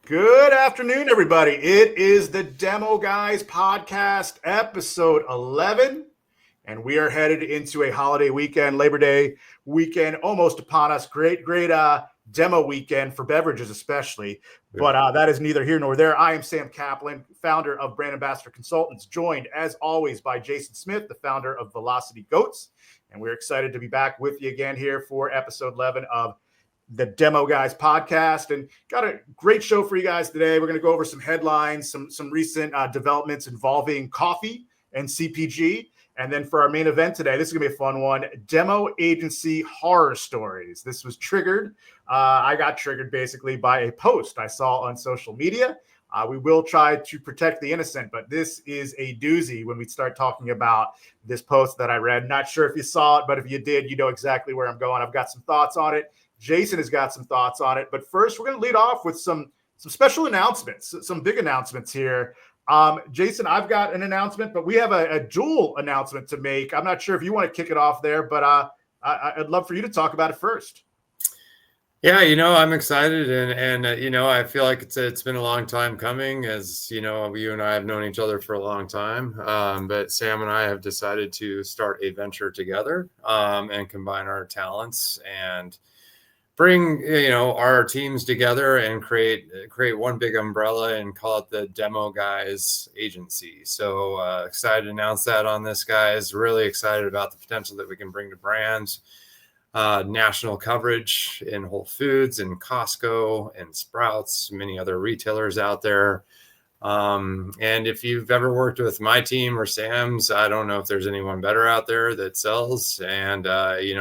Good afternoon, everybody. It is the Demo Guys podcast, episode 11, and we are headed into a holiday weekend, Labor Day weekend, almost upon us. Great demo weekend for beverages, especially. But that is neither here nor there. I am Sam Kaplan, founder of Brand Ambassador Consultants, joined as always by Jason Smith, the founder of Velocity Goats, and we're excited to be back with you again here for episode 11 of the Demo Guys podcast, and got a great show for you guys today. We're going to go over some headlines, some recent developments involving coffee and CPG. And then for our main event today, this is going to be a fun one, demo agency horror stories. This was triggered. I got triggered basically by a post I saw on social media. We will try to protect the innocent, but this is a doozy when we start talking about this post that I read. Not sure if you saw it, but if you did, you know exactly where I'm going. I've got some thoughts on it. Jason has got some thoughts on it, but first we're going to lead off with some special announcements, some big announcements here. Jason, I've got an announcement, but we have a dual announcement to make. I'm not sure if you want to kick it off there, but I'd love for you to talk about it first. Yeah, I'm excited, and I feel like it's been a long time coming. As you know, you and I have known each other for a long time, but Sam and I have decided to start a venture together and combine our talents and bring our teams together and create one big umbrella and call it the Demo Guys Agency. So excited to announce that on this, guys. Really excited about the potential that we can bring to brands. National coverage in Whole Foods and Costco and Sprouts, many other retailers out there. And if you've ever worked with my team or Sam's, I don't know if there's anyone better out there that sells. And,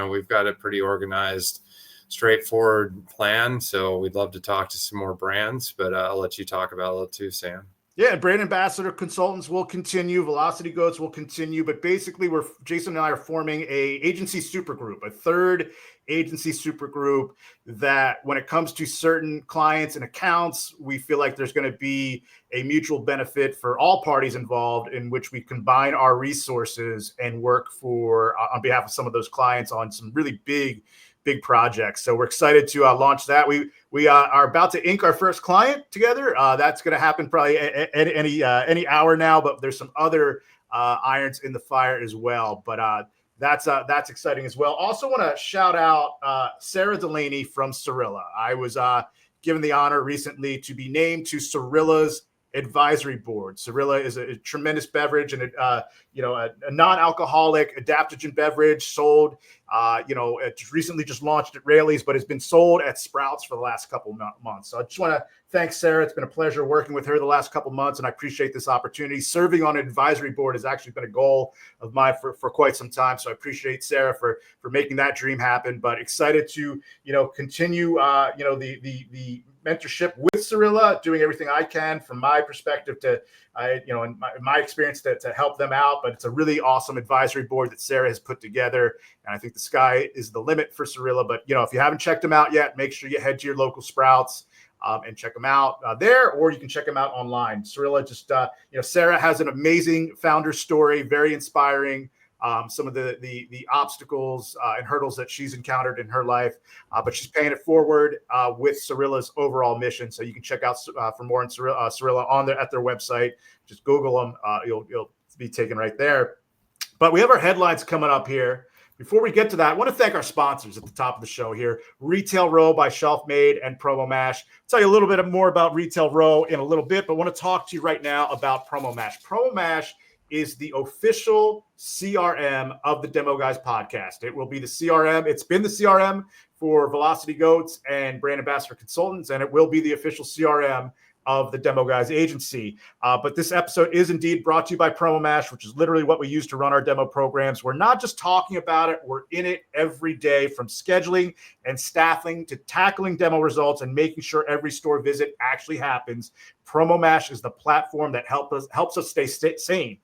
we've got a pretty organized, straightforward plan. So we'd love to talk to some more brands, but I'll let you talk about it too, Sam. Yeah, Brand Ambassador Consultants will continue. Velocity Goats will continue. But basically, Jason and I are forming a agency supergroup, a third agency supergroup that when it comes to certain clients and accounts, we feel like there's going to be a mutual benefit for all parties involved in which we combine our resources and work on behalf of some of those clients on some really big projects. So we're excited to launch that. We are about to ink our first client together. That's going to happen probably any hour now, but there's some other irons in the fire as well. But that's exciting as well. Also want to shout out Sarah Delaney from Cirilla. I was given the honor recently to be named to Cirilla's advisory board. Cirilla is a tremendous beverage and a non-alcoholic adaptogen beverage sold. It recently just launched at Raley's, but has been sold at Sprouts for the last couple months. So I just want to thank Sarah. It's been a pleasure working with her the last couple months, and I appreciate this opportunity. Serving on an advisory board has actually been a goal of mine for quite some time. So I appreciate Sarah for making that dream happen. But excited to continue the mentorship with Cirilla, doing everything I can from my perspective to, in my experience to help them out. But it's a really awesome advisory board that Sarah has put together. And I think the sky is the limit for Cirilla. But, if you haven't checked them out yet, make sure you head to your local Sprouts and check them out there, or you can check them out online. Cirilla Sarah has an amazing founder story, very inspiring. Some of the obstacles and hurdles that she's encountered in her life, but she's paying it forward with Cirilla's overall mission. So you can check out for more on Cirilla at their website. Just Google them. You'll be taken right there. But we have our headlines coming up here. Before we get to that, I want to thank our sponsors at the top of the show here, Retail Row by Shelf Made and Promo Mash. I'll tell you a little bit more about Retail Row in a little bit, but I want to talk to you right now about Promo Mash. Promo Mash is the official CRM of the Demo Guys podcast. It will be the CRM. It's been the CRM for Velocity Goats and Brand Ambassador Consultants, and it will be the official CRM of the Demo Guys Agency. But this episode is indeed brought to you by Promo Mash, which is literally what we use to run our demo programs. We're not just talking about it. We're in it every day, from scheduling and staffing to tackling demo results and making sure every store visit actually happens. Promo Mash is the platform that helps us stay sane.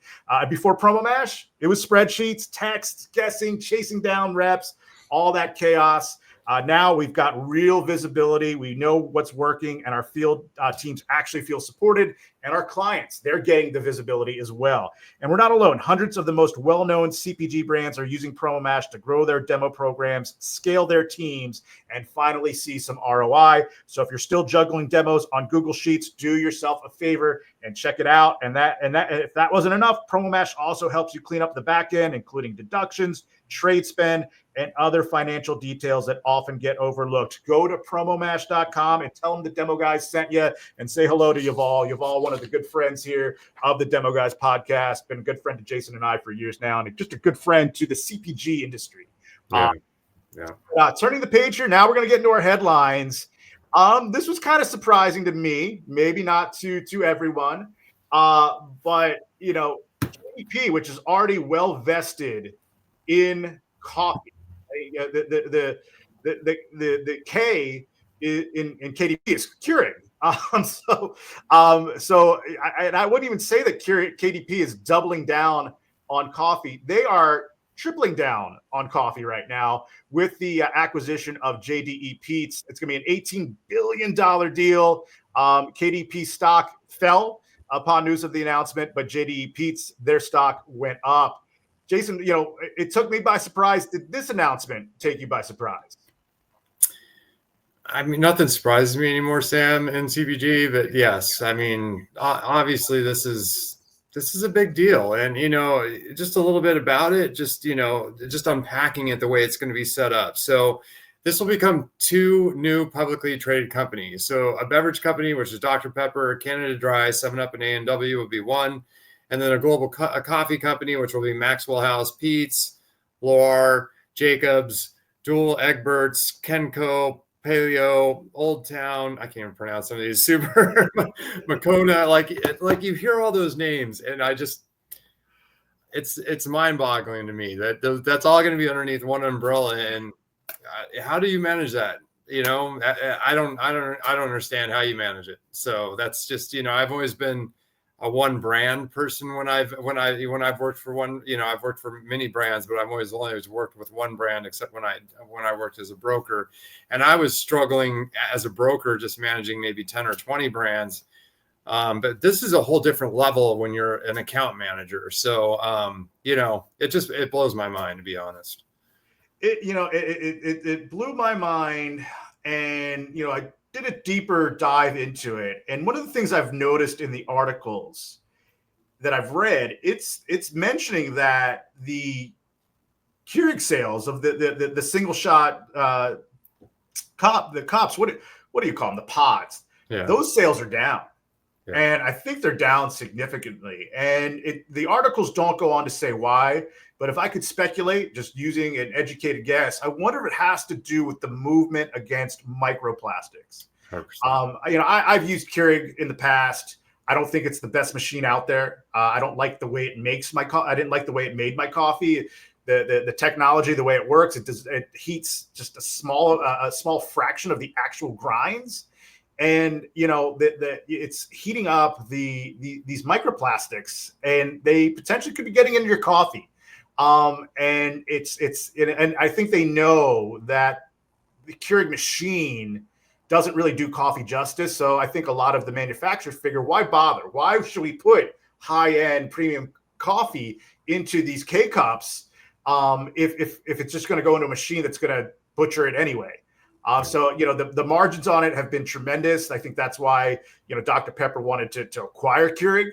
Before Promo Mash, it was spreadsheets, texts, guessing, chasing down reps, all that chaos. Now we've got real visibility. We know what's working, and our field teams actually feel supported, and our clients, they're getting the visibility as well. And we're not alone. Hundreds of the most well-known CPG brands are using PromoMash to grow their demo programs, scale their teams, and finally see some ROI. So if you're still juggling demos on Google Sheets, do yourself a favor and check it out. And if that wasn't enough, PromoMash also helps you clean up the back end, including deductions, trade spend, and other financial details that often get overlooked. Go to promomash.com and tell them the Demo Guys sent you, and say hello to Yuval. Yuval, one of the good friends here of the Demo Guys podcast, been a good friend to Jason and I for years now, and just a good friend to the CPG industry. Turning the page here, now we're going to get into our headlines. This was kind of surprising to me, maybe not to everyone, but KDP, which is already well vested in coffee. The K in KDP is Keurig. I wouldn't even say that KDP is doubling down on coffee. They are tripling down on coffee right now with the acquisition of JDE Peet's. It's going to be an $18 billion deal. KDP stock fell upon news of the announcement, but JDE Peet's, their stock went up. Jason, it took me by surprise. Did this announcement take you by surprise? I mean, nothing surprises me anymore, Sam, in CPG, but yes, I mean, obviously this is a big deal. And, just a little bit about it, just unpacking it the way it's going to be set up. So this will become two new publicly traded companies. So a beverage company, which is Dr. Pepper, Canada Dry, 7-Up, and A&W will be one. And then a global coffee company, which will be Maxwell House, Peet's, Loire, Jacobs, Dual, Egberts, Kenco, Paleo, Old Town. I can't even pronounce some of these. Super Makona. Like you hear all those names, and it's mind-boggling to me that that's all going to be underneath one umbrella. And how do you manage that? I don't understand how you manage it. So that's just I've always been a one brand person when I've worked for one. I've worked for many brands, but I've always worked with one brand, except when I worked as a broker, and I was struggling as a broker just managing maybe 10 or 20 brands. But this is a whole different level when you're an account manager. So it blows my mind, to be honest. It blew my mind, and I did a deeper dive into it. And one of the things I've noticed in the articles that I've read, it's mentioning that the Keurig sales of the single shot the cups, what do you call them? The pods. Yeah. Those sales are down. Yeah. And I think they're down significantly. And the articles don't go on to say why, but if I could speculate, just using an educated guess, I wonder if it has to do with the movement against microplastics. I've used Keurig in the past. I don't think it's the best machine out there. I don't like the way it makes my coffee. I didn't like the way it made my coffee. The technology, the way it works, it heats just a small fraction of the actual grinds. And it's heating up these microplastics, and they potentially could be getting into your coffee. And I think they know that the Keurig machine doesn't really do coffee justice. So I think a lot of the manufacturers figure, why bother? Why should we put high-end premium coffee into these K cups if it's just going to go into a machine that's going to butcher it anyway? So the margins on it have been tremendous. I think that's why Dr. Pepper wanted to acquire Keurig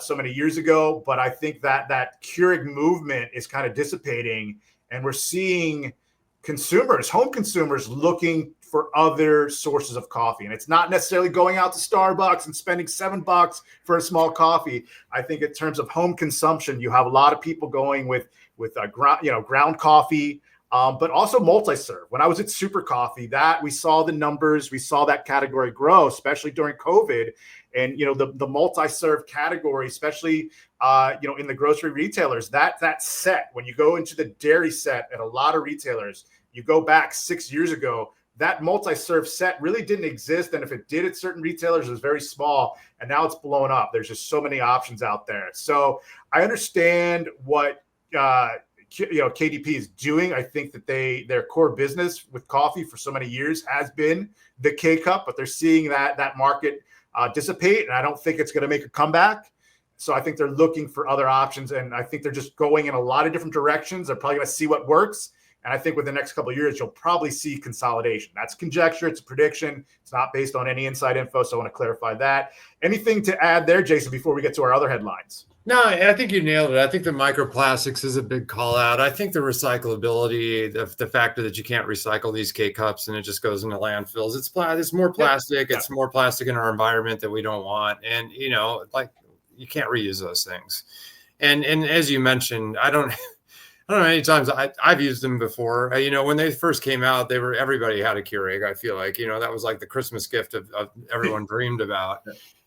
so many years ago. But I think that Keurig movement is kind of dissipating, and we're seeing home consumers looking for other sources of coffee. And it's not necessarily going out to Starbucks and spending $7 for a small coffee. I think in terms of home consumption, you have a lot of people going with ground coffee, but also multi-serve. When I was at Super Coffee, that we saw the numbers, we saw that category grow, especially during COVID. And the multi-serve category, especially in the grocery retailers, that set, when you go into the dairy set at a lot of retailers, you go back 6 years ago, that multi-serve set really didn't exist. And if it did at certain retailers, it was very small. And now it's blown up. There's just so many options out there. So I understand what KDP is doing. I think that their core business with coffee for so many years has been the K cup, but they're seeing that market dissipate, and I don't think it's going to make a comeback. So I think they're looking for other options, and I think they're just going in a lot of different directions. They're probably going to see what works, and I think within the next couple of years, you'll probably see consolidation. That's conjecture. It's a prediction. It's not based on any inside info, so I want to clarify that. Anything to add there, Jason, before we get to our other headlines? No, I think you nailed it. I think the microplastics is a big call out. I think the recyclability, the fact that you can't recycle these K cups and it just goes into landfills. It's more plastic. It's more plastic in our environment that we don't want. And, like you can't reuse those things. And as you mentioned, I don't know how many times I've used them before. When they first came out, everybody had a Keurig. I feel like, that was like the Christmas gift of everyone dreamed about.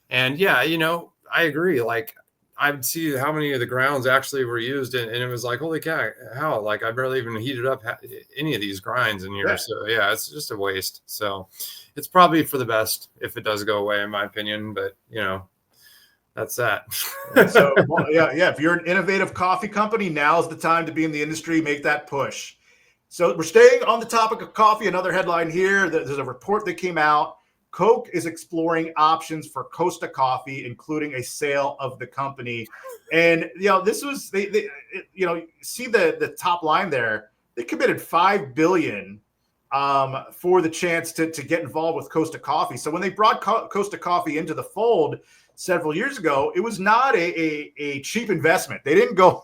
And I agree. Like, I'd see how many of the grounds actually were used, and it was like, holy cow, how? Like, I barely even heated up any of these grinds in here. Yeah. So yeah, it's just a waste. So it's probably for the best if it does go away, in my opinion. But that's that. So if you're an innovative coffee company, now's the time to be in the industry, make that push. So we're staying on the topic of coffee. Another headline here: there's a report that came out. Coke is exploring options for Costa Coffee, including a sale of the company. And, this was, see the top line there. They committed $5 billion for the chance to get involved with Costa Coffee. So when they brought Costa Coffee into the fold several years ago, it was not a cheap investment. They didn't go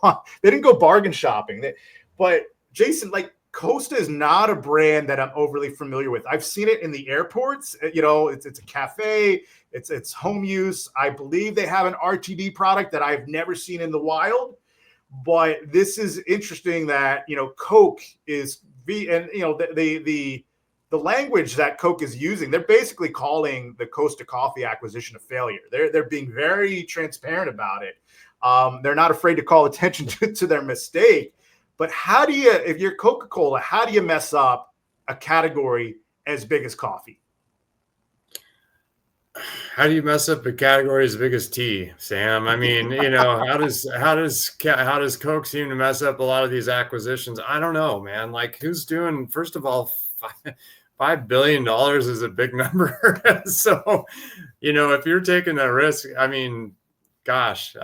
bargain shopping. But Jason, like, Costa is not a brand that I'm overly familiar with. I've seen it in the airports. It's a cafe. It's home use. I believe they have an RTD product that I've never seen in the wild. But this is interesting that Coke is the language that Coke is using. They're basically calling the Costa Coffee acquisition a failure. They're being very transparent about it. They're not afraid to call attention to their mistake. But if you're Coca-Cola, how do you mess up a category as big as coffee? How do you mess up a category as big as tea, Sam? I mean, how does Coke seem to mess up a lot of these acquisitions? I don't know, man. Like, who's doing? First of all, $5 billion is a big number. So, if you're taking that risk, I mean, gosh,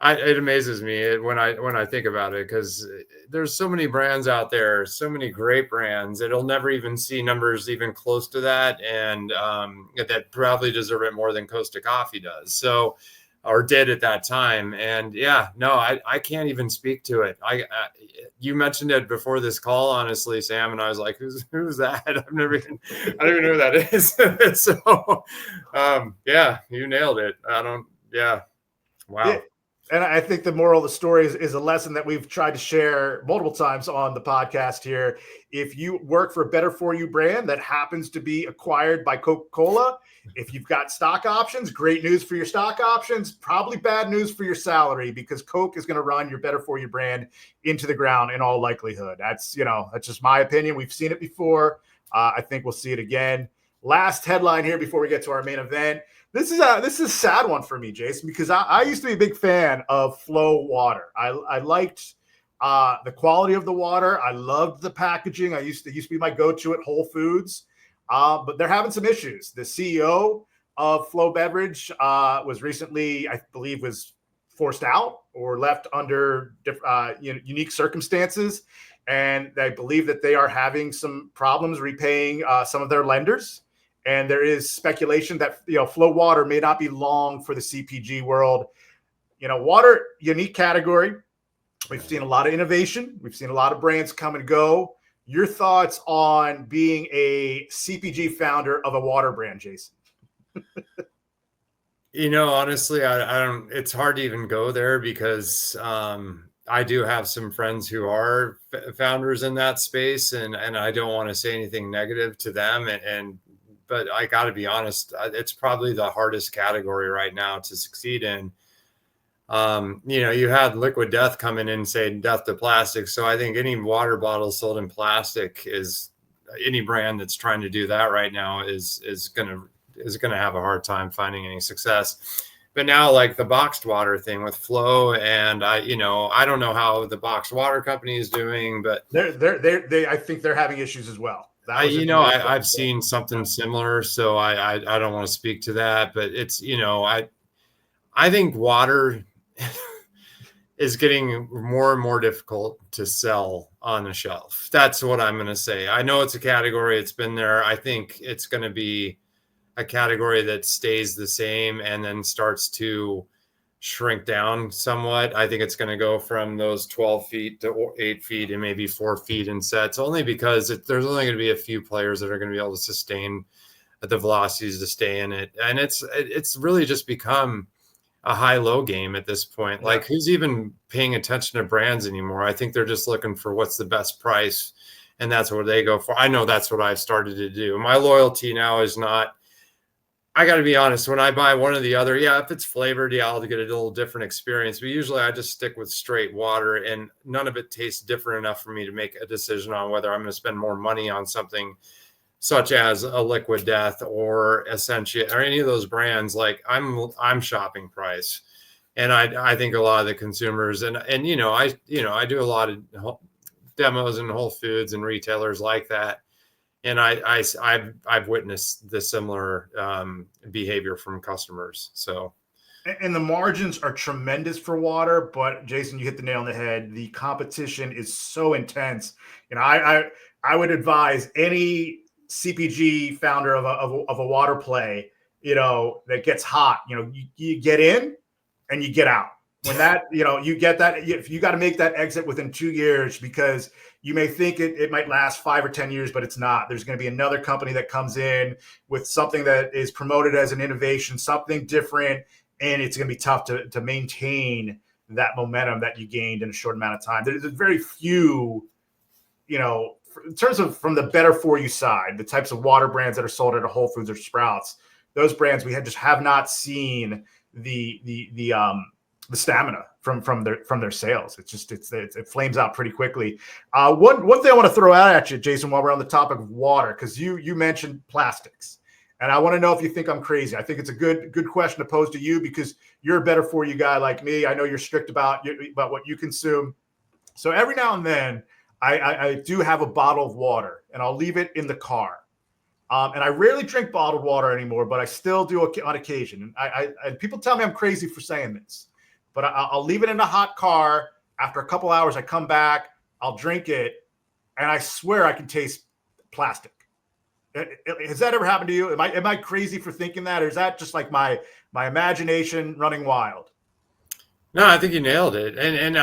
it amazes me when I think about it, because there's so many brands out there, so many great brands. It'll never even see numbers even close to that, and that probably deserve it more than Costa Coffee does. So, or did at that time. And I can't even speak to it. You mentioned it before this call, honestly, Sam, and I was like, who's that? I don't even know who that is. So, you nailed it. Wow. Yeah. And I think the moral of the story is a lesson that we've tried to share multiple times on the podcast here. If you work for a better for you brand that happens to be acquired by Coca-Cola, if you've got stock options, great news for your stock options, probably bad news for your salary, because Coke is going to run your better for you brand into the ground in all likelihood. That's just my opinion. We've seen it before. I think we'll see it again. Last headline here before we get to our main event. This is a sad one for me, Jason, because I used to be a big fan of Flow water. I liked the quality of the water. I loved the packaging. It used to be my go-to at Whole Foods, but they're having some issues. The CEO of Flow Beverage was recently, I believe, was forced out or left under unique circumstances, and I believe that they are having some problems repaying some of their lenders. And there is speculation that Flow water may not be long for the CPG world. Water, unique category. We've seen a lot of innovation. We've seen a lot of brands come and go. Your thoughts on being a CPG founder of a water brand, Jason? Honestly, I don't. It's hard to even go there, because I do have some friends who are founders in that space, and I don't want to say anything negative to them. But I got to be honest, it's probably the hardest category right now to succeed in. You had Liquid Death come in and say death to plastic. So I think any water bottle sold in plastic any brand that's trying to do that right now is going to have a hard time finding any success. But now, like the boxed water thing with Flow, and I don't know how the boxed water company is doing, but I think they're having issues as well. That was I've seen something similar, so I don't want to speak to that, but it's, I think water is getting more and more difficult to sell on the shelf. That's what I'm going to say. I know it's a category, it's been there. I think it's going to be a category that stays the same and then starts to shrink down somewhat. I think it's going to go from those 12 feet to 8 feet and maybe 4 feet in sets, only because there's only going to be a few players that are going to be able to sustain the velocities to stay in it. And it's really just become a high-low game at this point. Like, who's even paying attention to brands anymore? I think they're just looking for what's the best price, and that's what they go for. I know that's what I've started to do. My loyalty now is not, I got to be honest, when I buy one or the other, if it's flavored, I'll get a little different experience. But usually I just stick with straight water, and none of it tastes different enough for me to make a decision on whether I'm going to spend more money on something such as a Liquid Death or Essentia or any of those brands. Like, I'm shopping price. And I think a lot of the consumers and I do a lot of demos in Whole Foods and retailers like that. And I've witnessed the similar behavior from customers. So, and the margins are tremendous for water, but Jason, you hit the nail on the head. The competition is so intense. I would advise any CPG founder of a water play, that gets hot, you get in and you get out. When that, you get that, if you got to make that exit within 2 years, because you may think it might last 5 or 10 years, but it's not. There's going to be another company that comes in with something that is promoted as an innovation, something different, and it's going to be tough to maintain that momentum that you gained in a short amount of time. There's very few, in terms of from the better for you side, the types of water brands that are sold at a Whole Foods or Sprouts, those brands we just have not seen the stamina from their sales. It flames out pretty quickly. One thing I want to throw out at you, Jason, while we're on the topic of water, because you mentioned plastics, and I want to know if you think I'm crazy. I think it's a good question to pose to you because you're a better for you guy like me. I know you're strict about what you consume. So every now and then, I do have a bottle of water, and I'll leave it in the car. And I rarely drink bottled water anymore, but I still do on occasion. And people tell me I'm crazy for saying this, but I'll leave it in a hot car. After a couple hours, I come back, I'll drink it, and I swear I can taste plastic. Has that ever happened to you? Am I crazy for thinking that, or is that just like my imagination running wild? No, I think you nailed it. And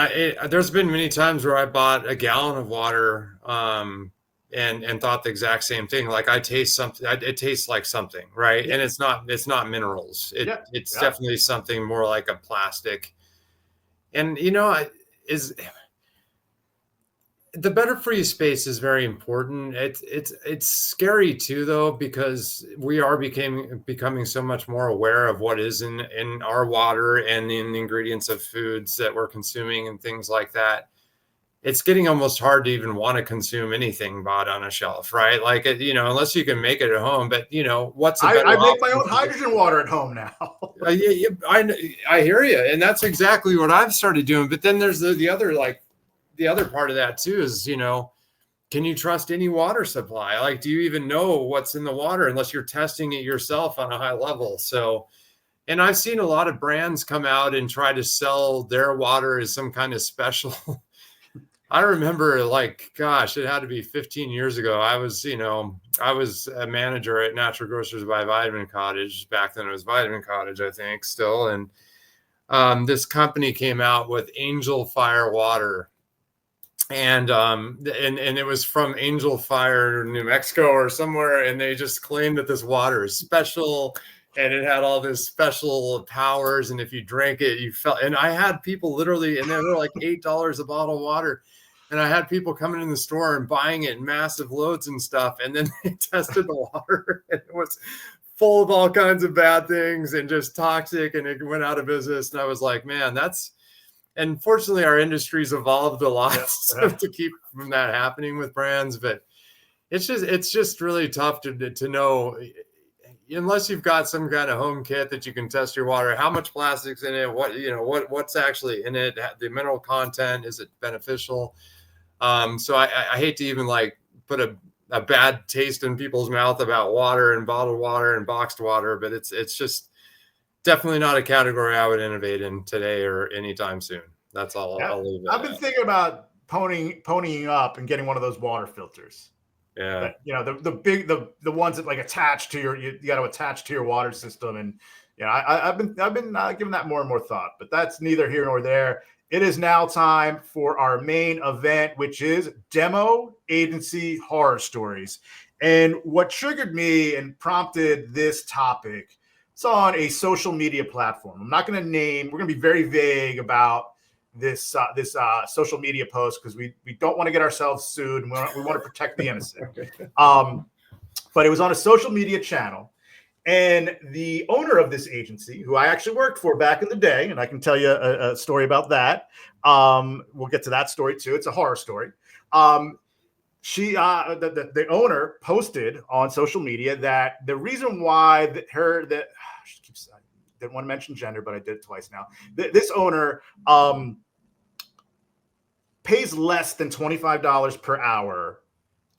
there's been many times where I bought a gallon of water and thought the exact same thing. Like, I taste something, it tastes like something, right? And it's not minerals. It's definitely something more like a plastic. And the better for you space is very important. It's scary too, though, because we are becoming so much more aware of what is in our water and in the ingredients of foods that we're consuming and things like that. It's getting almost hard to even want to consume anything bought on a shelf, right? Like, unless you can make it at home. But what's a better I make my own hydrogen water at home now. I hear you, and that's exactly what I've started doing. But then there's the other part of that too is, can you trust any water supply? Like, do you even know what's in the water unless you're testing it yourself on a high level? So, and I've seen a lot of brands come out and try to sell their water as some kind of special. I remember, like, gosh, it had to be 15 years ago. I was a manager at Natural Grocers by Vitamin Cottage. Back then it was Vitamin Cottage, I think, still. And this company came out with Angel Fire water. And it was from Angel Fire, New Mexico or somewhere, and they just claimed that this water is special, and it had all this special powers, and if you drank it, you felt. And I had people literally, and they were like $8 a bottle of water, and I had people coming in the store and buying it in massive loads and stuff, and then they tested the water, and it was full of all kinds of bad things and just toxic, and it went out of business. And I was like, man, that's. And fortunately, our industry's evolved a lot to keep from that happening with brands. But it's just really tough to know. unless you've got some kind of home kit that you can test your water, how much plastic's in it, what's actually in it, the mineral content, is it beneficial? So I hate to even like put a bad taste in people's mouth about water and bottled water and boxed water, but it's just definitely not a category I would innovate in today or anytime soon. That's all. Yeah. I'll leave it I've been thinking about ponying up and getting one of those water filters. Yeah. That, the ones that like attach to you got to attach to your water system. And I've been giving that more and more thought, but that's neither here nor there. It is now time for our main event, which is Demo Agency Horror Stories. And what triggered me and prompted this topic, it's on a social media platform. I'm not going to name, we're going to be very vague about this social media post because we don't want to get ourselves sued, and we want to protect the innocent. But it was on a social media channel, and the owner of this agency, who I actually worked for back in the day, and I can tell you a story about that. We'll get to that story too. It's a horror story. The owner posted on social media that the reason why she keeps, I didn't want to mention gender, but I did it twice now. This owner pays less than $25 per hour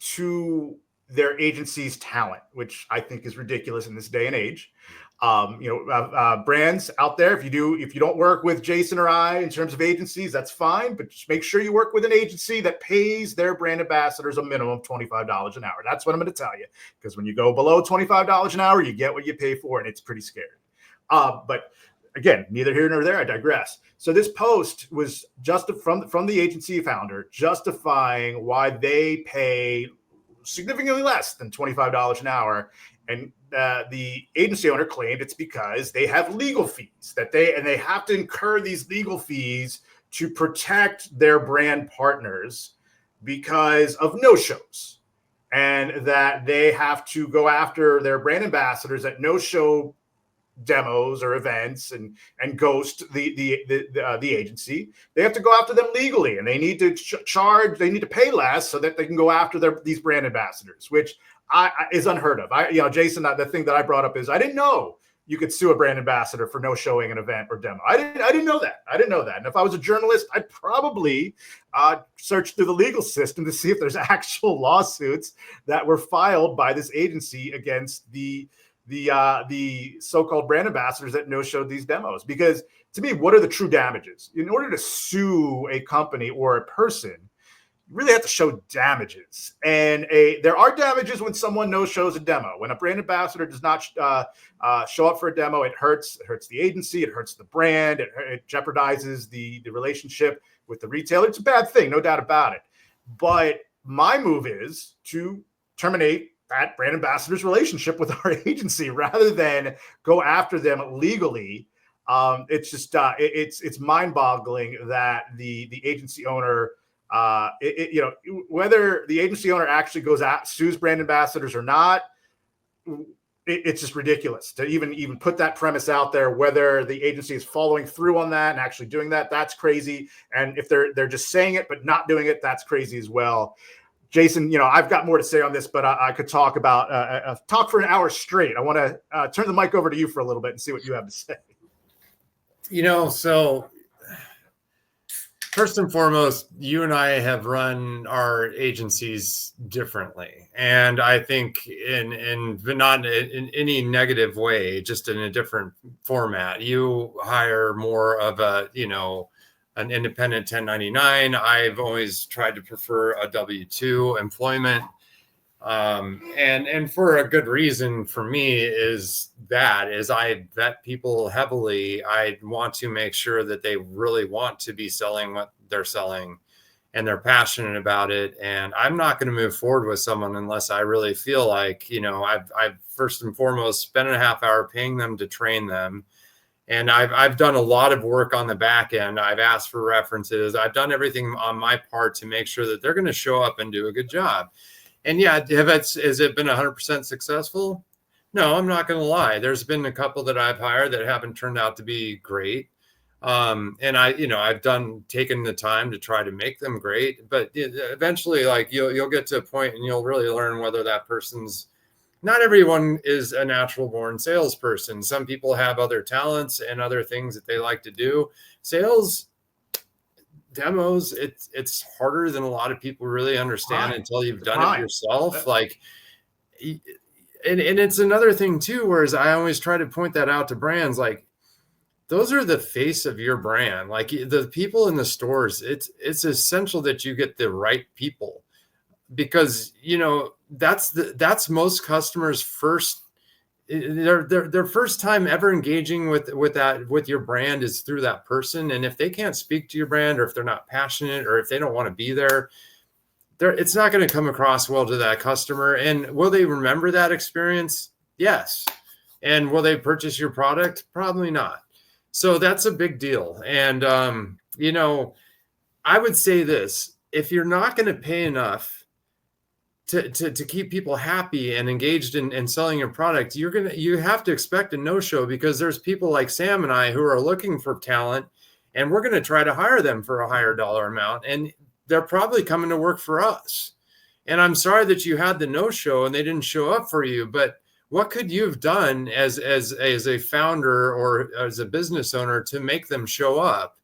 to their agency's talent, which I think is ridiculous in this day and age. Brands out there, if you don't work with Jason or I in terms of agencies, that's fine, but just make sure you work with an agency that pays their brand ambassadors a minimum of $25 an hour. That's what I'm going to tell you, because when you go below $25 an hour, you get what you pay for, and it's pretty scary. But again, neither here nor there. I digress. So this post was just from the agency founder justifying why they pay significantly less than $25 an hour. And the agency owner claimed it's because they have legal fees that they have to incur these legal fees to protect their brand partners because of no-shows, and that they have to go after their brand ambassadors at no-show demos or events and ghost the agency. They have to go after them legally, and they need to they need to pay less so that they can go after these brand ambassadors, which is unheard of. Jason, the thing that I brought up is I didn't know you could sue a brand ambassador for no showing an event or demo. I didn't know that. And if I was a journalist, I'd probably search through the legal system to see if there's actual lawsuits that were filed by this agency against the so-called brand ambassadors that no-showed these demos. Because to me, what are the true damages? In order to sue a company or a person, you really have to show damages. And there are damages when someone no-shows a demo. When a brand ambassador does not show up for a demo, it hurts the agency, it hurts the brand, it jeopardizes the relationship with the retailer. It's a bad thing, no doubt about it. But my move is to terminate that brand ambassador's relationship with our agency rather than go after them legally. It's just it's mind-boggling that the agency owner, whether the agency owner actually sues brand ambassadors or not, it's just ridiculous to even put that premise out there. Whether the agency is following through on that and actually doing that, that's crazy. And if they're just saying it but not doing it, that's crazy as well. Jason, I've got more to say on this, but I could talk for an hour straight. I want to turn the mic over to you for a little bit and see what you have to say. So first and foremost, you and I have run our agencies differently. And I think not in any negative way, just in a different format. You hire more of an independent 1099. I've always tried to prefer a W-2 employment. And for a good reason for me is I vet people heavily. I want to make sure that they really want to be selling what they're selling and they're passionate about it. And I'm not going to move forward with someone unless I really feel like, I've first and foremost spent a half hour paying them to train them. And I've done a lot of work on the back end. I've asked for references. I've done everything on my part to make sure that they're going to show up and do a good job. And yeah, has it been 100% successful? No, I'm not going to lie. There's been a couple that I've hired that haven't turned out to be great. And I've taken the time to try to make them great. But eventually, like you'll get to a point and you'll really learn whether that person's not everyone is a natural born salesperson. Some people have other talents and other things that they like to do. Sales demos, it's harder than a lot of people really understand Crime. until you've It's a done it crime. yourself. Like, and it's another thing too, whereas I always try to point that out to brands, like those are the face of your brand. Like the people in the stores, it's essential that you get the right people, because that's most customers first, their first time ever engaging with your brand is through that person. And if they can't speak to your brand, or if they're not passionate, or if they don't want to be there, it's not going to come across well to that customer. And will they remember that experience? Yes. And will they purchase your product? Probably not. So that's a big deal. And I would say this: if you're not going to pay enough to keep people happy and engaged in selling your product, you have to expect a no-show, because there's people like Sam and I who are looking for talent, and we're going to try to hire them for a higher dollar amount, and they're probably coming to work for us. And I'm sorry that you had the no-show and they didn't show up for you, but what could you have done as a founder or as a business owner to make them show up?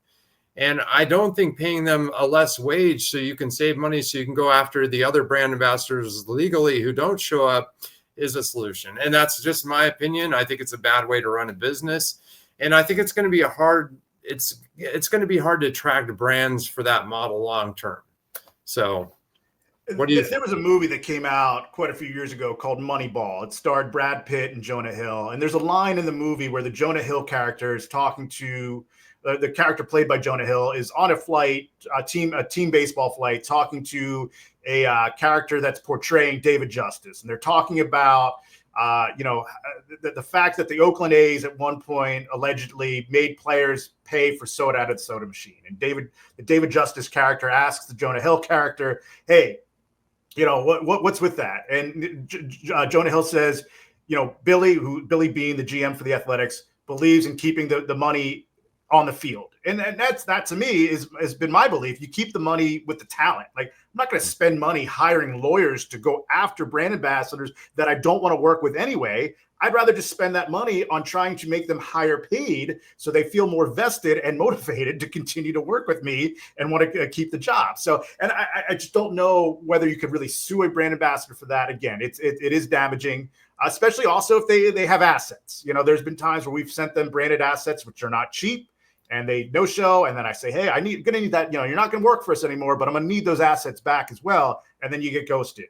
And I don't think paying them a less wage so you can save money, so you can go after the other brand ambassadors legally who don't show up, is a solution. And that's just my opinion. I think it's a bad way to run a business. And I think it's going to be it's going to be hard to attract brands for that model long term. So what do you think? There was a movie that came out quite a few years ago called Moneyball. It starred Brad Pitt and Jonah Hill. And there's a line in the movie where the Jonah Hill character is talking to the character played by Jonah Hill is on a flight, a team baseball flight, talking to a character that's portraying David Justice. And they're talking about, the fact that the Oakland A's at one point allegedly made players pay for soda out of the soda machine. And the David Justice character asks the Jonah Hill character, hey, what's with that? And Jonah Hill says, Billy being the GM for the Athletics, believes in keeping the money on the field. And that to me has been my belief. You keep the money with the talent. Like, I'm not going to spend money hiring lawyers to go after brand ambassadors that I don't want to work with anyway. I'd rather just spend that money on trying to make them higher paid so they feel more vested and motivated to continue to work with me and want to keep the job. So, and I just don't know whether you could really sue a brand ambassador for that. Again, it is damaging, especially also if they have assets. There's been times where we've sent them branded assets, which are not cheap, and they no show. And then I say, hey, gonna need that. You're not going to work for us anymore, but I'm going to need those assets back as well. And then you get ghosted.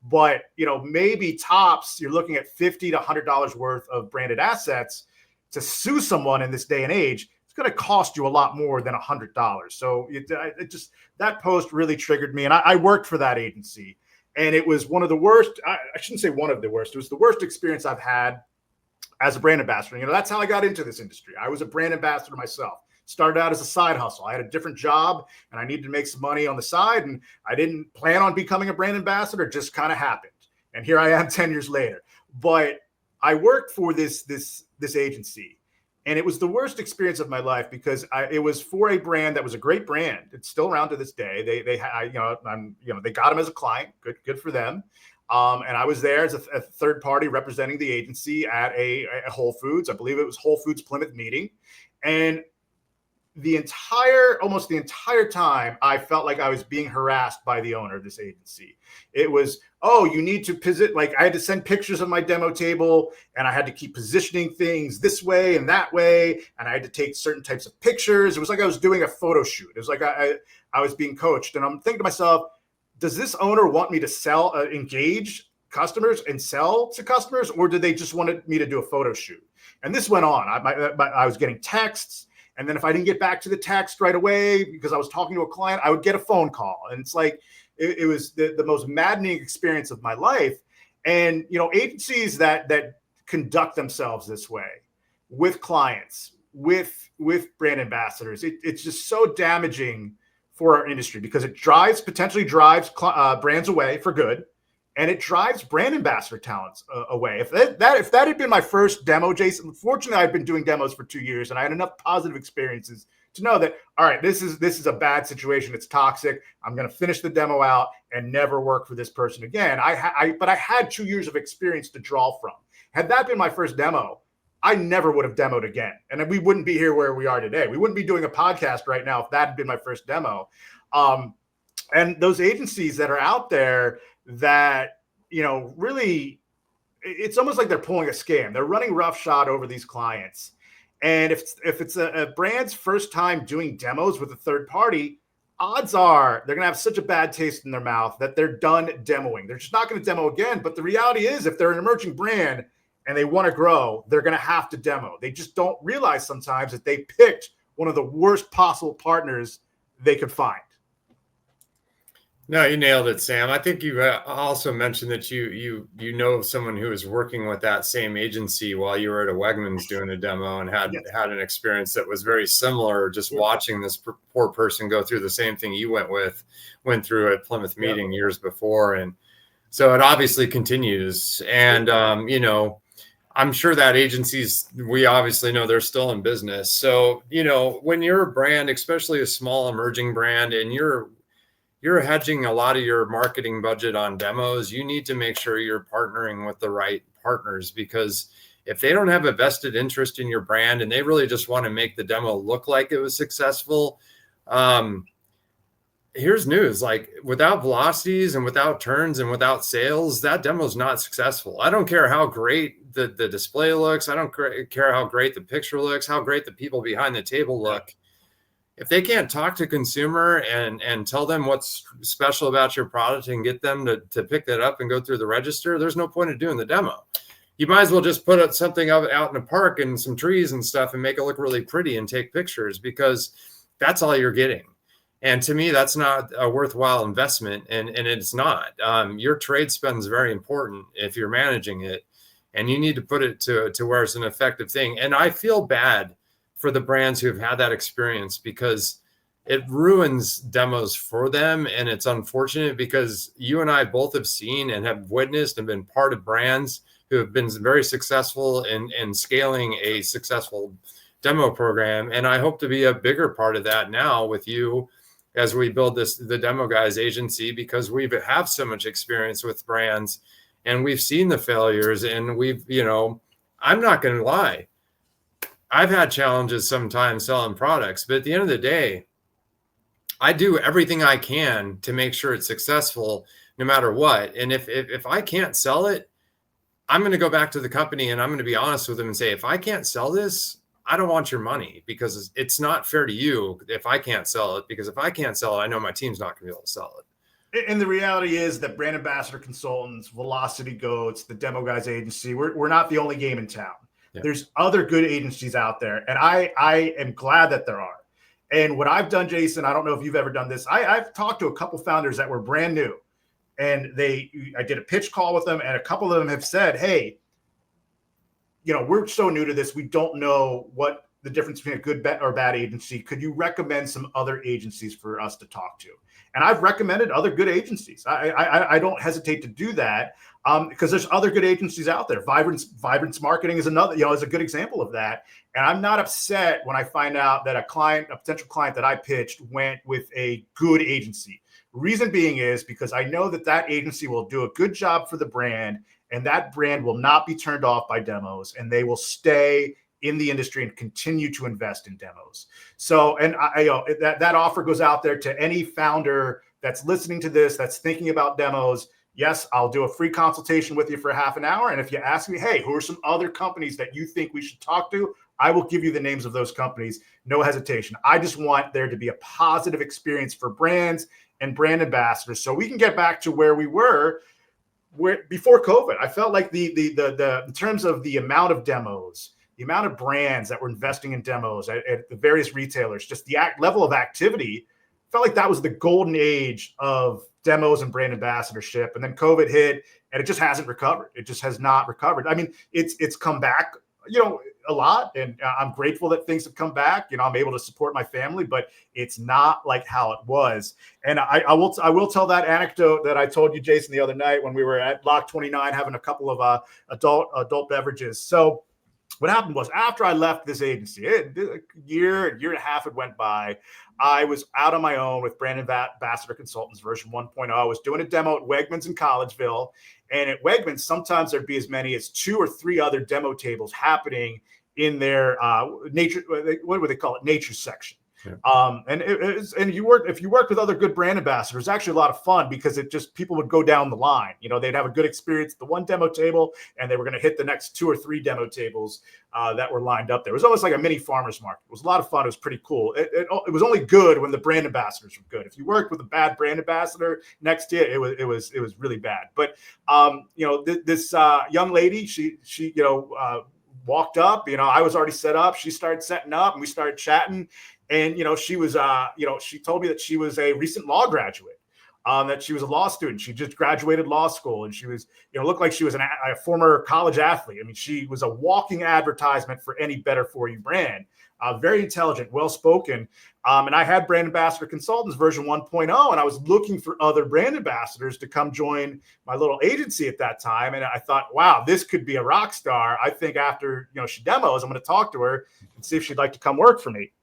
But, maybe tops, you're looking at $50 to $100 worth of branded assets. To sue someone in this day and age, it's going to cost you a lot more than $100. So that post really triggered me. And I worked for that agency, and it was one of the worst. I shouldn't say one of the worst. It was the worst experience I've had as a brand ambassador. That's how I got into this industry. I was a brand ambassador myself. Started out as a side hustle. I had a different job and I needed to make some money on the side, and I didn't plan on becoming a brand ambassador. It just kind of happened. And here I am 10 years later. But I worked for this agency, and it was the worst experience of my life because it was for a brand that was a great brand. It's still around to this day. They got him as a client. Good for them. And I was there as a third party representing the agency at a Whole Foods. I believe it was Whole Foods Plymouth meeting. And almost the entire time, I felt like I was being harassed by the owner of this agency. It was, you need to visit. Like, I had to send pictures of my demo table, and I had to keep positioning things this way and that way. And I had to take certain types of pictures. It was like I was doing a photo shoot. It was like I was being coached. And I'm thinking to myself, does this owner want me to engage customers and sell to customers, or did they just want me to do a photo shoot? And this went on. I was getting texts. And then if I didn't get back to the text right away because I was talking to a client, I would get a phone call. And it's like, it was the most maddening experience of my life. And, agencies that conduct themselves this way with clients, with brand ambassadors, it's just so damaging for our industry because it potentially drives brands away for good. And it drives brand ambassador talents away. If that had been my first demo, Jason, fortunately, I've been doing demos for 2 years, and I had enough positive experiences to know that, all right, this is a bad situation. It's toxic. I'm going to finish the demo out and never work for this person again. But I had 2 years of experience to draw from. Had that been my first demo, I never would have demoed again. And we wouldn't be here where we are today. We wouldn't be doing a podcast right now if that had been my first demo. And those agencies that are out there that, really, it's almost like they're pulling a scam. They're running roughshod over these clients. And if it's a brand's first time doing demos with a third party, odds are they're going to have such a bad taste in their mouth that they're done demoing. They're just not going to demo again. But the reality is, if they're an emerging brand and they want to grow, they're going to have to demo. They just don't realize sometimes that they picked one of the worst possible partners they could find. No, you nailed it, Sam. I think you also mentioned that you know someone who was working with that same agency while you were at a Wegmans doing a demo and had an experience that was very similar. Just watching this poor person go through the same thing you went through at Plymouth Meeting years before, and so it obviously continues. And I'm sure that agencies, we obviously know they're still in business. So when you're a brand, especially a small emerging brand, and you're hedging a lot of your marketing budget on demos, you need to make sure you're partnering with the right partners, because if they don't have a vested interest in your brand and they really just want to make the demo look like it was successful, here's news, like without velocities and without turns and without sales, that demo is not successful. I don't care how great the display looks. I don't care how great the picture looks, how great the people behind the table look. If they can't talk to consumer and tell them what's special about your product and get them to pick that up and go through the register, there's no point in doing the demo. You might as well just put up something out in a park and some trees and stuff and make it look really pretty and take pictures, because that's all you're getting. And to me, that's not a worthwhile investment. And it's not. Your trade spend is very important if you're managing it, and you need to put it to where it's an effective thing. And I feel bad for the brands who've had that experience, because it ruins demos for them. And it's unfortunate, because you and I both have seen and have witnessed and been part of brands who have been very successful in scaling a successful demo program. And I hope to be a bigger part of that now with you as we build the Demo Guys agency, because we have so much experience with brands and we've seen the failures, and I'm not going to lie, I've had challenges sometimes selling products, but at the end of the day, I do everything I can to make sure it's successful no matter what. And if I can't sell it, I'm going to go back to the company and I'm going to be honest with them and say, if I can't sell this, I don't want your money, because it's not fair to you if I can't sell it, because if I can't sell it, I know my team's not going to be able to sell it. And the reality is that brand ambassador consultants, Velocity Goats, the Demo Guys agency, we're not the only game in town. Yeah. There's other good agencies out there, and I am glad that there are. And what I've done, Jason, I don't know if you've ever done this. I've talked to a couple founders that were brand new, and I did a pitch call with them, and a couple of them have said, hey, we're so new to this, we don't know what the difference between a good or bad agency. Could you recommend some other agencies for us to talk to? And I've recommended other good agencies. I don't hesitate to do that, because there's other good agencies out there. Vibrance Marketing is another, is a good example of that. And I'm not upset when I find out that a potential client that I pitched went with a good agency. Reason being is because I know that agency will do a good job for the brand, and that brand will not be turned off by demos, and they will stay in the industry and continue to invest in demos. So, and that offer goes out there to any founder that's listening to this, that's thinking about demos. Yes, I'll do a free consultation with you for half an hour. And if you ask me, hey, who are some other companies that you think we should talk to? I will give you the names of those companies. No hesitation. I just want there to be a positive experience for brands and brand ambassadors, so we can get back to where we were before COVID. I felt like the in terms of the amount of demos, the amount of brands that were investing in demos at the various retailers, just the level of activity, felt like that was the golden age of demos and brand ambassadorship. And then COVID hit, and it just hasn't recovered. It just has not recovered. I mean, it's come back, a lot, and I'm grateful that things have come back. I'm able to support my family, but it's not like how it was. And I will tell that anecdote that I told you, Jason, the other night when we were at Lock 29 having a couple of adult beverages. So what happened was after I left this agency, a year and a half had went by. I was out on my own with Brand Ambassador Consultants version 1.0. I was doing a demo at Wegmans in Collegeville. And at Wegmans, sometimes there'd be as many as 2 or 3 other demo tables happening in their nature, what would they call it? Nature section. Yeah. And if you worked with other good brand ambassadors, it's actually a lot of fun because it just, people would go down the line. You know, they'd have a good experience at the one demo table and they were going to hit the next 2 or 3 demo tables that were lined up there. It was almost like a mini farmer's market. It was a lot of fun. It was pretty cool. It was only good when the brand ambassadors were good. If you worked with a bad brand ambassador next to you, it was really bad. But this young lady, she walked up. I was already set up. She started setting up, and we started chatting. And, she was, she told me that she was a recent law graduate, that she was a law student. She just graduated law school, and she was, looked like she was a former college athlete. I mean, she was a walking advertisement for any Better For You brand. Very intelligent, well-spoken. And I had Brand Ambassador Consultants version 1.0, and I was looking for other brand ambassadors to come join my little agency at that time. And I thought, wow, this could be a rock star. I think after, she demos, I'm going to talk to her and see if she'd like to come work for me.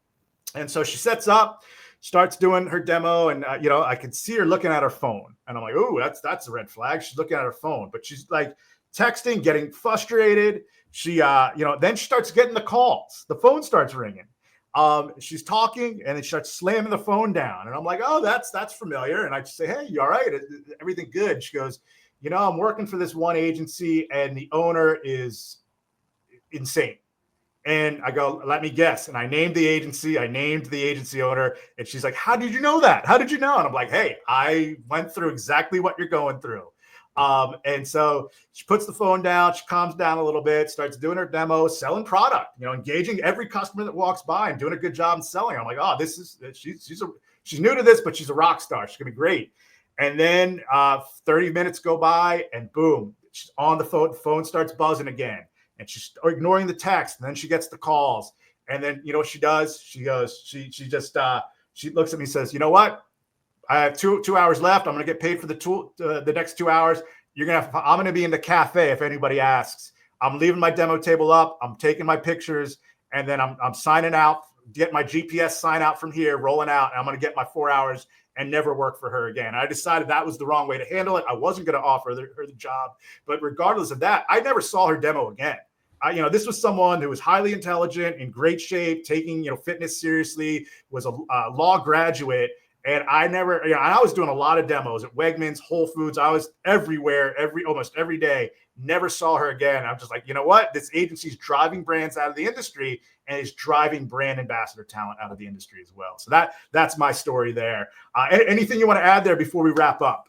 And so she sets up, starts doing her demo, and I could see her looking at her phone, and I'm like, "Ooh, that's a red flag." She's looking at her phone, but she's like texting, getting frustrated. She, then she starts getting the calls. The phone starts ringing. She's talking, and then she starts slamming the phone down, and I'm like, "Oh, that's familiar." And I just say, "Hey, you all right? Everything good?" She goes, "I'm working for this one agency, and the owner is insane." And I go, let me guess. And I named the agency. I named the agency owner. And she's like, how did you know that? How did you know? And I'm like, hey, I went through exactly what you're going through. And so she puts the phone down. She calms down a little bit, starts doing her demo, selling product, engaging every customer that walks by and doing a good job in selling. I'm like, oh, she's new to this, but she's a rock star. She's going to be great. And then 30 minutes go by, and boom, she's on the phone. The phone starts buzzing again. And she's ignoring the text, and then she gets the calls. And then, what she does? She goes, she looks at me and says, you know what? I have two hours left. I'm going to get paid for the next 2 hours. I'm going to be in the cafe if anybody asks. I'm leaving my demo table up. I'm taking my pictures, and then I'm signing out, get my GPS sign out from here, rolling out, and I'm going to get my 4 hours and never work for her again. I decided that was the wrong way to handle it. I wasn't going to offer her the job. But regardless of that, I never saw her demo again. This was someone who was highly intelligent, in great shape, taking, fitness seriously, was a law graduate. And I never, I was doing a lot of demos at Wegmans, Whole Foods. I was everywhere, almost every day. Never saw her again. I'm just like, you know what? This agency's driving brands out of the industry, and is driving brand ambassador talent out of the industry as well. So that's my story there. Anything you want to add there before we wrap up?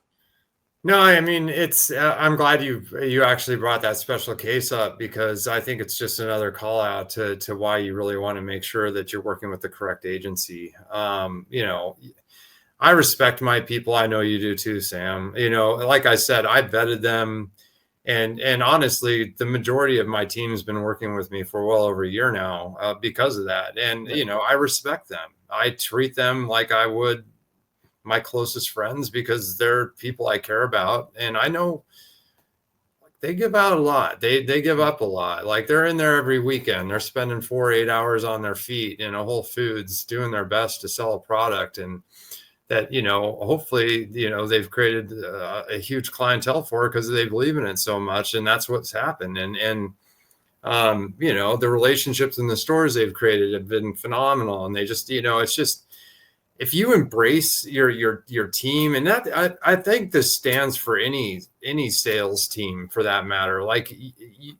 No, I mean, it's, I'm glad you actually brought that special case up, because I think it's just another call out to why you really want to make sure that you're working with the correct agency. I respect my people. I know you do too, Sam. Like I said, I vetted them. And honestly, the majority of my team has been working with me for well over a year now because of that. And, I respect them. I treat them like I would my closest friends, because they're people I care about. And I know they give out a lot. They give up a lot. Like, they're in there every weekend. They're spending 4 or 8 hours on their feet in a Whole Foods doing their best to sell a product. And that, hopefully, they've created a huge clientele for it because they believe in it so much. And that's what's happened. And the relationships in the stores they've created have been phenomenal. And they just, it's just, if you embrace your team, and that, I think this stands for any sales team for that matter. Like,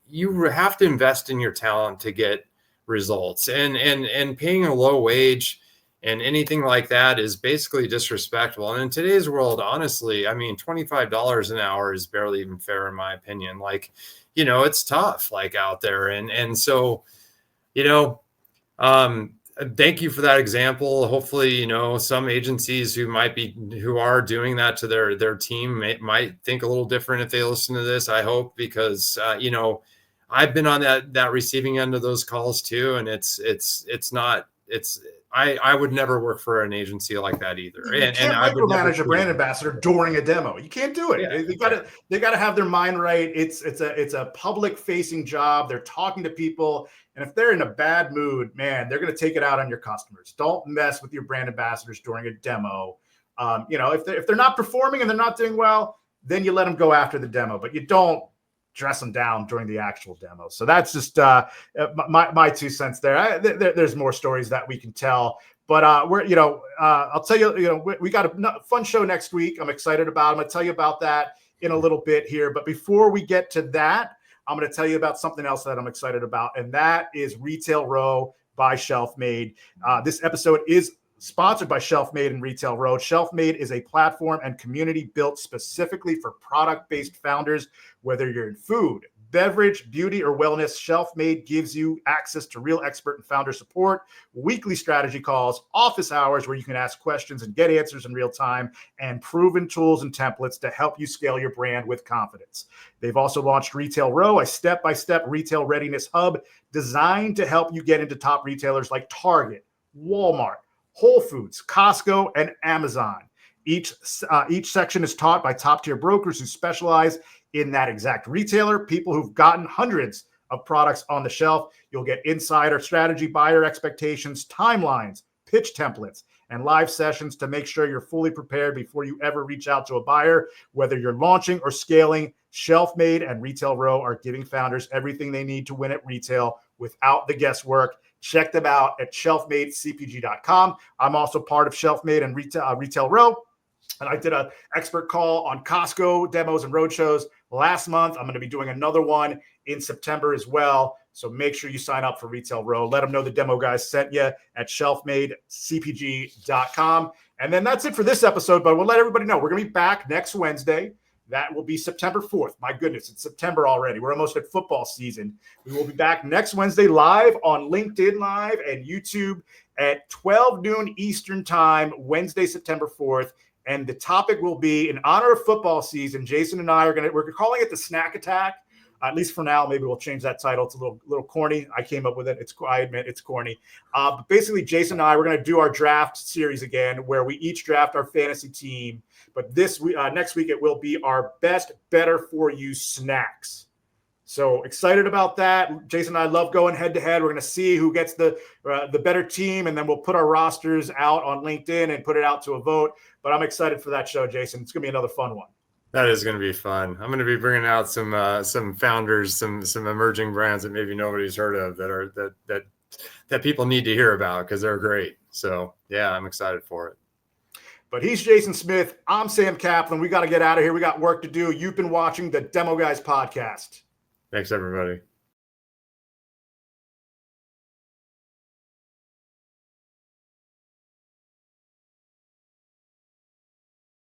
you have to invest in your talent to get results, and paying a low wage and anything like that is basically disrespectful. And in today's world, honestly, I mean, $25 an hour is barely even fair, in my opinion. Like, it's tough, like, out there. And so, thank you for that example. Hopefully, some agencies who are doing that to their team might think a little different if they listen to this. I hope, because, I've been on that receiving end of those calls too. And I would never work for an agency like that either. You can't I would never micromanage a brand ambassador during a demo. You can't do it. Yeah, they gotta have their mind right. It's a public facing job. They're talking to people, and if they're in a bad mood, man, they're gonna take it out on your customers. Don't mess with your brand ambassadors during a demo. If they're not performing and they're not doing well, then you let them go after the demo, but you don't dress them down during the actual demo. So that's just my 2 cents there. There's more stories that we can tell, but I'll tell you, we got a fun show next week. I'm excited about. I'm going to tell you about that in a little bit here. But before we get to that, I'm going to tell you about something else that I'm excited about, and that is Retail Row by Shelf Made. This episode is sponsored by Shelf Made and Retail Row. Shelf Made is a platform and community built specifically for product-based founders. Whether you're in food, beverage, beauty, or wellness, Shelf Made gives you access to real expert and founder support, weekly strategy calls, office hours where you can ask questions and get answers in real time, and proven tools and templates to help you scale your brand with confidence. They've also launched Retail Row, a step-by-step retail readiness hub designed to help you get into top retailers like Target, Walmart, Whole Foods, Costco, and Amazon. Each section is taught by top-tier brokers who specialize in that exact retailer, people who've gotten hundreds of products on the shelf. You'll get insider strategy, buyer expectations, timelines, pitch templates, and live sessions to make sure you're fully prepared before you ever reach out to a buyer. Whether you're launching or scaling, Shelf Made and Retail Row are giving founders everything they need to win at retail without the guesswork. Check them out at shelfmadecpg.com. I'm also part of Shelf Made and Retail Row. And I did an expert call on Costco demos and roadshows last month. I'm going to be doing another one in September as well. So make sure you sign up for Retail Row. Let them know the demo guys sent you at shelfmadecpg.com. And then that's it for this episode. But we'll let everybody know we're going to be back next Wednesday. That will be September 4th. My goodness, it's September already. We're almost at football season. We will be back next Wednesday live on LinkedIn Live and YouTube at 12 noon Eastern Time, Wednesday, September 4th. And the topic will be, in honor of football season, Jason and I we're calling it the Snack Attack. At least for now, maybe we'll change that title. It's a little corny. I came up with it. I admit it's corny. But basically, Jason and I, we're going to do our draft series again, where we each draft our fantasy team. But next week, it will be our best, better for you snacks. So excited about that. Jason and I love going head to head. We're going to see who gets the better team, and then we'll put our rosters out on LinkedIn and put it out to a vote. But I'm excited for that show, Jason. It's going to be another fun one. That is going to be fun. I'm going to be bringing out some founders, some emerging brands that maybe nobody's heard of that people need to hear about because they're great. So yeah, I'm excited for it. But he's Jason Smith. I'm Sam Kaplan. We got to get out of here. We got work to do. You've been watching the Demo Guys podcast. Thanks, everybody.